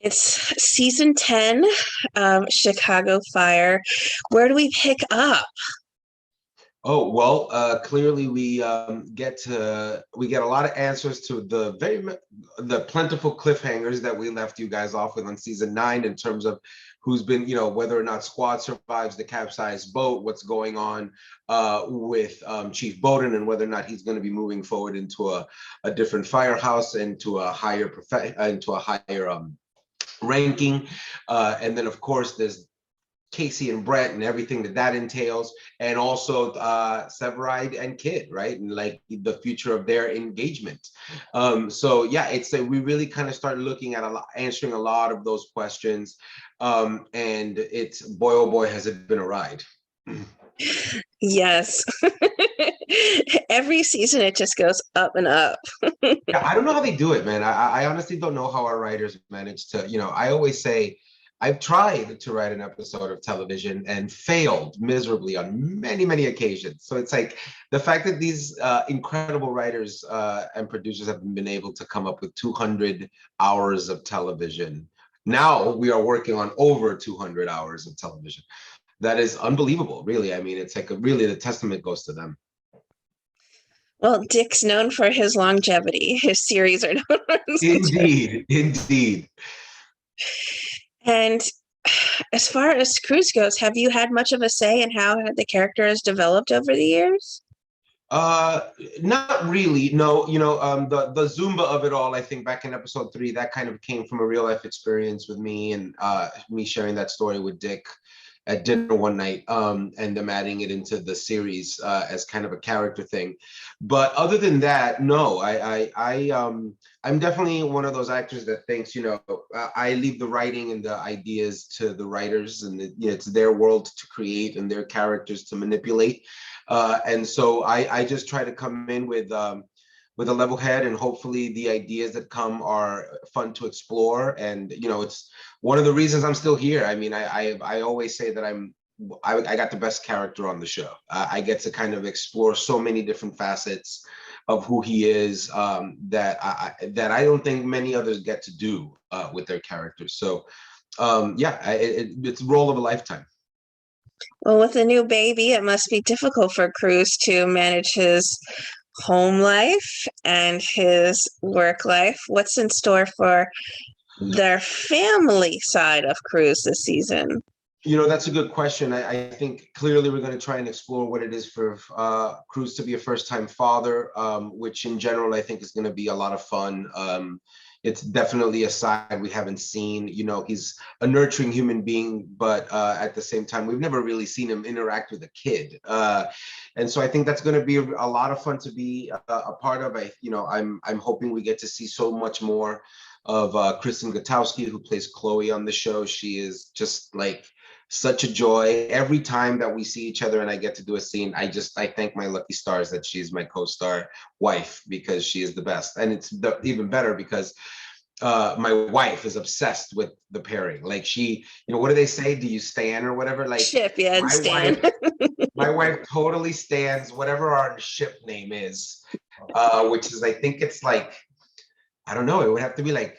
It's season 10 of Chicago Fire. Where do we pick up? Oh, well, clearly we get a lot of answers to the plentiful cliffhangers that we left you guys off with on season 9 in terms of who's been, whether or not Squad survives the capsized boat, what's going on with Chief Bowden, and whether or not he's going to be moving forward into a different firehouse, into a higher ranking, and then of course there's Casey and Brett and everything that entails, and also Severide and Kid, right? And like the future of their engagement. So yeah, we really kind of started looking at answering a lot of those questions, and it's boy oh boy has it been a ride. Yes. Every season it just goes up and up. Yeah, I don't know how they do it, man. I honestly don't know how our writers manage to, I always say I've tried to write an episode of television and failed miserably on many, many occasions. So it's like the fact that these incredible writers and producers have been able to come up with 200 hours of television. Now we are working on over 200 hours of television. That is unbelievable, really. I mean, it's like really the testament goes to them. Well, Dick's known for his longevity. His series are known for his Indeed, indeed. And as far as Cruz goes, have you had much of a say in how the character has developed over the years? Not really. No, the Zumba of it all, I think back in episode 3, that kind of came from a real life experience with me and me sharing that story with Dick at dinner one night, and them adding it into the series as kind of a character thing. But other than that, no, I'm definitely one of those actors that thinks, I leave the writing and the ideas to the writers, and it's their world to create and their characters to manipulate. And so I just try to come in with a level head, and hopefully the ideas that come are fun to explore. And it's one of the reasons I'm still here. I mean, I always say that I got the best character on the show. I get to kind of explore so many different facets of who he is, that I don't think many others get to do with their characters. So yeah, it's a role of a lifetime. Well, with a new baby, it must be difficult for Cruz to manage his home life and his work life. What's in store for their family side of Cruz this season? That's a good question. I think clearly we're going to try and explore what it is for Cruz to be a first-time father, which in general I think is going to be a lot of fun. It's definitely a side we haven't seen. He's a nurturing human being, but at the same time, we've never really seen him interact with a kid. And so I think that's going to be a lot of fun to be a part of. I'm hoping we get to see so much more of Kristen Gutowski, who plays Chloe on the show. She is just like such a joy every time that we see each other and I get to do a scene. I thank my lucky stars that she's my co-star wife, because she is the best. And it's even better because my wife is obsessed with the pairing. Like she, what do they say? Do you stan or whatever? Like Ship, yeah, and Stan. My wife totally stands whatever our ship name is, which is, I think it's like, I don't know, it would have to be like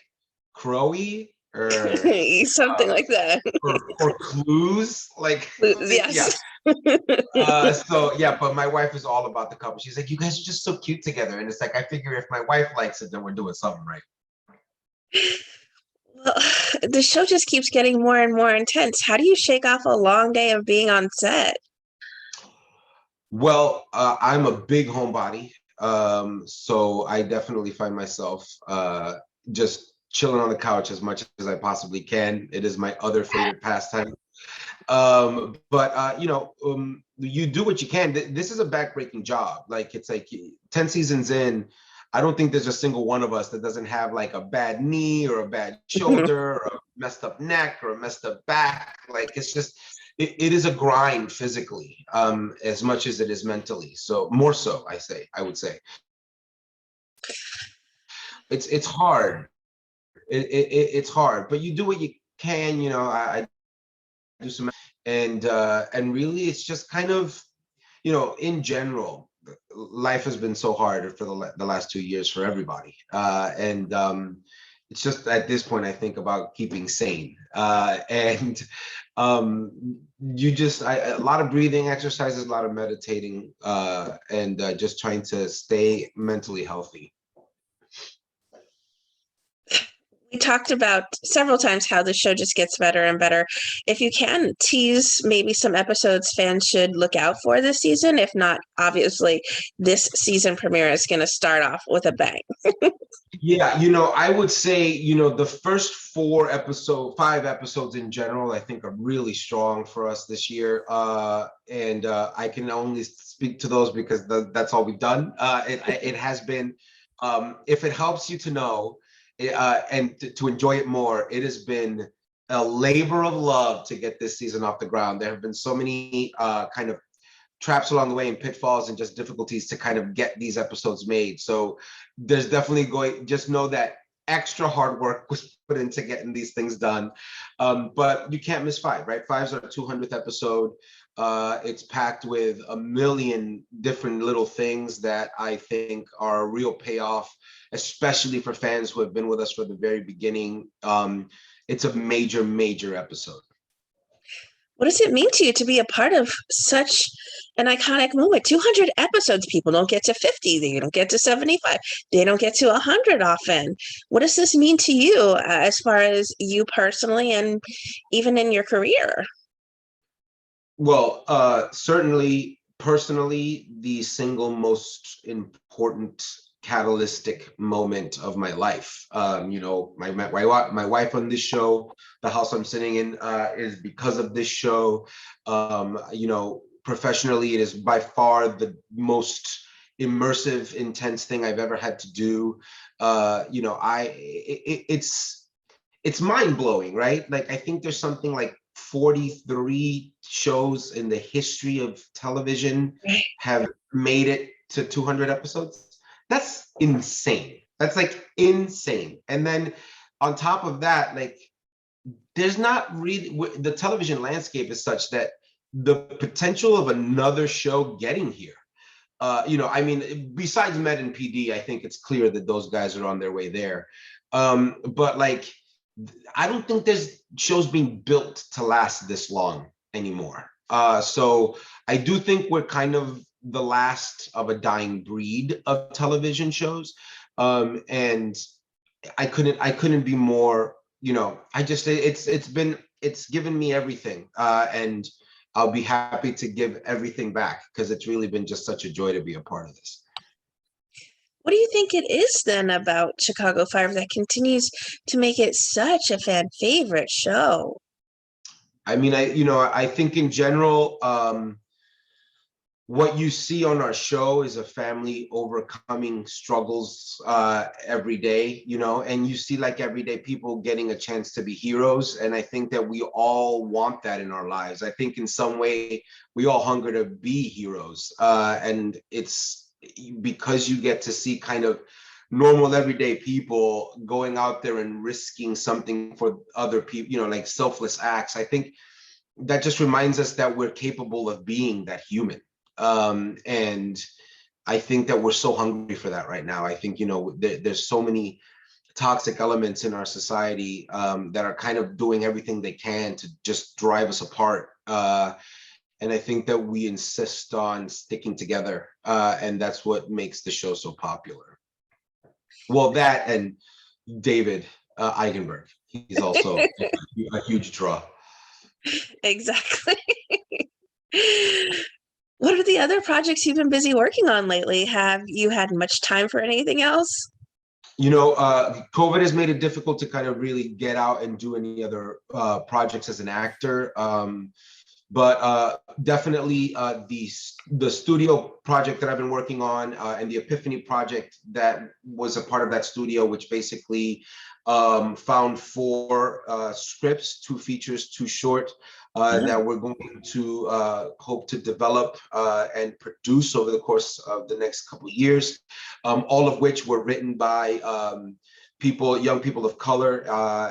Crowy or something like that. or clues, like Yes. Yeah. So yeah, but my wife is all about the couple. She's like, you guys are just so cute together, and it's like I figure if my wife likes it, then we're doing something right. Well, the show just keeps getting more and more intense. How do you shake off a long day of being on set? Well, I'm a big homebody, so I definitely find myself just chilling on the couch as much as I possibly can. It is my other favorite pastime. But you do what you can. This is a backbreaking job. Like it's like 10 seasons in, I don't think there's a single one of us that doesn't have like a bad knee or a bad shoulder or a messed up neck or a messed up back. Like it's just it is a grind physically, as much as it is mentally. So more so, I would say. It's hard. It's hard, but you do what you can. I do some, and really it's just kind of, in general, life has been so hard for the last 2 years for everybody, and it's just at this point I think about keeping sane, and you just a lot of breathing exercises, a lot of meditating, and just trying to stay mentally healthy. We talked about several times how the show just gets better and better. If you can tease maybe some episodes fans should look out for this season, if not, obviously this season premiere is going to start off with a bang. Yeah, I would say, the first 5 episodes in general, I think are really strong for us this year. And I can only speak to those because that's all we've done. It has been, if it helps you to know, and to enjoy it more, it has been a labor of love to get this season off the ground. There have been so many kind of traps along the way and pitfalls and just difficulties to kind of get these episodes made. So there's definitely just know that extra hard work was put into getting these things done. But you can't miss 5, right? 5's our 200th episode. It's packed with a million different little things that I think are a real payoff, especially for fans who have been with us from the very beginning. It's a major, major episode. What does it mean to you to be a part of such an iconic moment? 200 episodes, people don't get to 50, they don't get to 75, they don't get to 100 often. What does this mean to you as far as you personally and even in your career? Well, certainly personally, the single most important catalytic moment of my life. My wife on this show, the house I'm sitting in, is because of this show. Professionally, it is by far the most immersive, intense thing I've ever had to do. It's mind blowing, right? Like I think there's something like 43 shows in the history of television have made it to 200 episodes. That's insane. That's like insane. And then on top of that, like there's not really, the television landscape is such that the potential of another show getting here, besides Med and PD, I think it's clear that those guys are on their way there. But like, I don't think there's shows being built to last this long anymore. So I do think we're kind of the last of a dying breed of television shows. And I couldn't be more, it's given me everything. And I'll be happy to give everything back because it's really been just such a joy to be a part of this. What do you think it is then about Chicago Fire that continues to make it such a fan favorite show? I mean, I think in general, what you see on our show is a family overcoming struggles every day, and you see like everyday people getting a chance to be heroes. And I think that we all want that in our lives. I think in some way we all hunger to be heroes. And it's because you get to see kind of normal everyday people going out there and risking something for other people, like selfless acts. I think that just reminds us that we're capable of being that human. And I think that we're so hungry for that right now. I think, there's so many toxic elements in our society that are kind of doing everything they can to just drive us apart. And I think that we insist on sticking together. And that's what makes the show so popular. Well, that and David Eigenberg, he's also a huge draw. Exactly. What are the other projects you've been busy working on lately? Have you had much time for anything else? COVID has made it difficult to kind of really get out and do any other projects as an actor. But definitely the studio project that I've been working on and the Epiphany project that was a part of that studio, which basically found 4 scripts, 2 features, 2 short, that we're going to hope to develop and produce over the course of the next couple of years, all of which were written by young people of color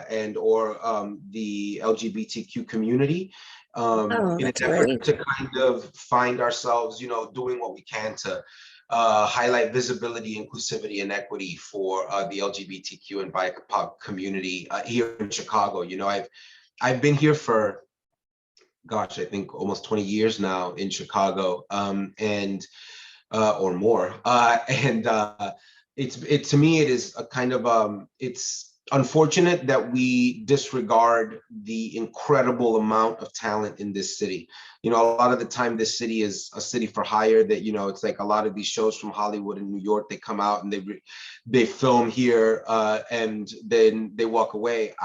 and or the LGBTQ community. In an effort to kind of find ourselves, doing what we can to highlight visibility, inclusivity, and equity for the LGBTQ and BIPOC community here in Chicago. You know, I've been here for, gosh, I think almost 20 years now in Chicago, and or more. It to me, it is a kind of it's unfortunate that we disregard the incredible amount of talent in this city. You know, a lot of the time this city is a city for hire, that, you know, it's like a lot of these shows from Hollywood and New York, they come out and they film here, and then they walk away.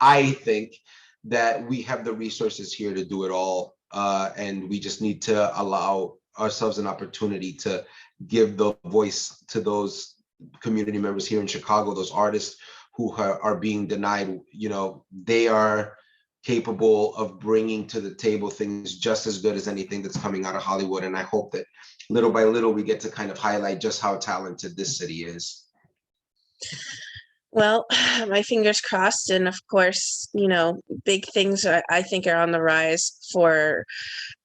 I think that we have the resources here to do it all, and we just need to allow ourselves an opportunity to give the voice to those community members here in Chicago, those artists who are being denied. You know, they are capable of bringing to the table things just as good as anything that's coming out of Hollywood. And I hope that little by little we get to kind of highlight just how talented this city is. Well, my fingers crossed. And of course, you know, big things I think are on the rise for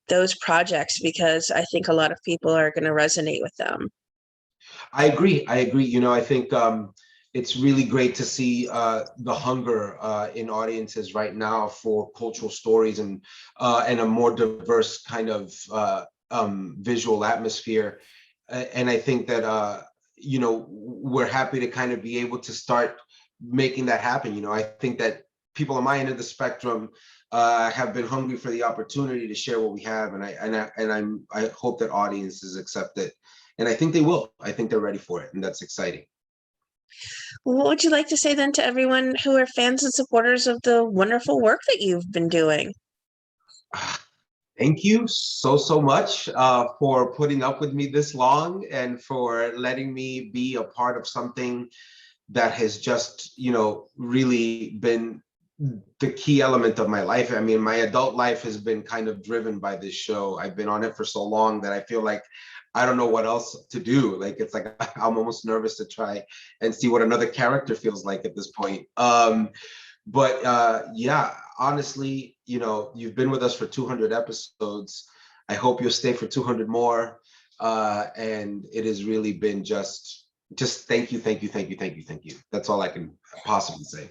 those projects, because I think a lot of people are going to resonate with them. I agree. I agree. You know, I think it's really great to see the hunger in audiences right now for cultural stories and a more diverse kind of visual atmosphere. And I think that you know, we're happy to kind of be able to start making that happen. You know, I think that people on my end of the spectrum have been hungry for the opportunity to share what we have, and I hope that audiences accept it. And I think they will. I think they're ready for it, and that's exciting. What would you like to say then to everyone who are fans and supporters of the wonderful work that you've been doing? Thank you so much for putting up with me this long, and for letting me be a part of something that has just, you know, really been the key element of my life. I mean, my adult life has been kind of driven by this show. I've been on it for so long that I feel like I don't know what else to do. Like, it's like I'm almost nervous to try and see what another character feels like at this point. But yeah, honestly, you know, you've been with us for 200 episodes. I hope you'll stay for 200 more. And it has really been just thank you, thank you, thank you, thank you, thank you. That's all I can possibly say.